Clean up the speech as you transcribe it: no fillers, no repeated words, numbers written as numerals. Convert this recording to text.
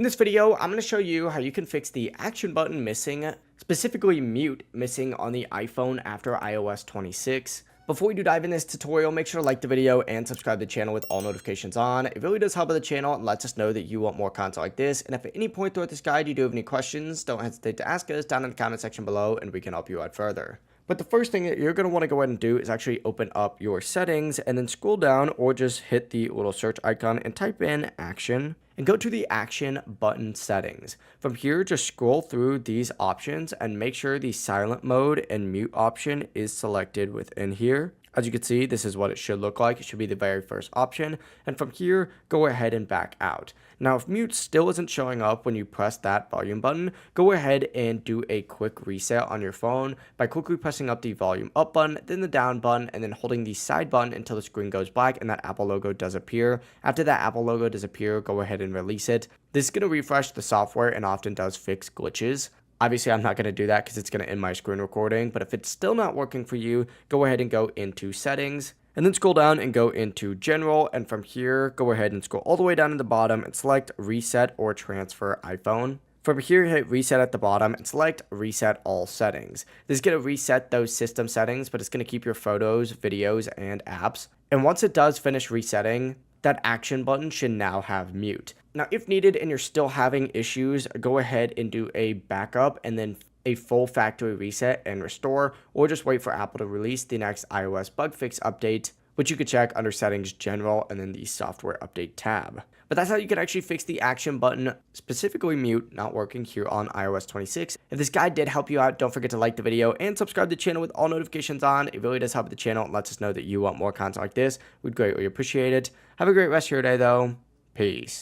In this video, I'm going to show you how you can fix the action button missing, specifically mute missing on the iPhone after iOS 26. Before we do dive in this tutorial, make sure to like the video and subscribe to the channel with all notifications on. It really does help the channel and lets us know that you want more content like this. And if at any point throughout this guide you do have any questions, don't hesitate to ask us down in the comment section below and we can help you out further. But the first thing that you're going to want to go ahead and do is actually open up your settings and then scroll down or just hit the little search icon and type in action and go to the action button settings. From here, just scroll through these options and make sure the silent mode and mute option is selected within here. As you can see, this is what it should look like. It should be the very first option. And from here, go ahead and back out. Now, if mute still isn't showing up when you press that volume button, go ahead and do a quick reset on your phone by quickly pressing up the volume up button, then the down button, and then holding the side button until the screen goes black and that Apple logo does appear. After that Apple logo does appear, go ahead and release it. This is going to refresh the software and often does fix glitches. Obviously, I'm not going to do that because it's going to end my screen recording, but if it's still not working for you, go ahead and go into settings, and then scroll down and go into general, and from here, go ahead and scroll all the way down to the bottom and select reset or transfer iPhone. From here, hit reset at the bottom and select reset all settings. This is going to reset those system settings, but it's going to keep your photos, videos, and apps. And once it does finish resetting, that action button should now have mute. Now, if needed and you're still having issues, go ahead and do a backup and then a full factory reset and restore, or just wait for Apple to release the next iOS bug fix update, which you could check under settings general and then the software update tab. But that's how you can actually fix the action button, specifically mute, not working here on iOS 26. If this guide did help you out, don't forget to like the video and subscribe to the channel with all notifications on. It really does help the channel and lets us know that you want more content like this. We'd greatly appreciate it. Have a great rest of your day though. Peace.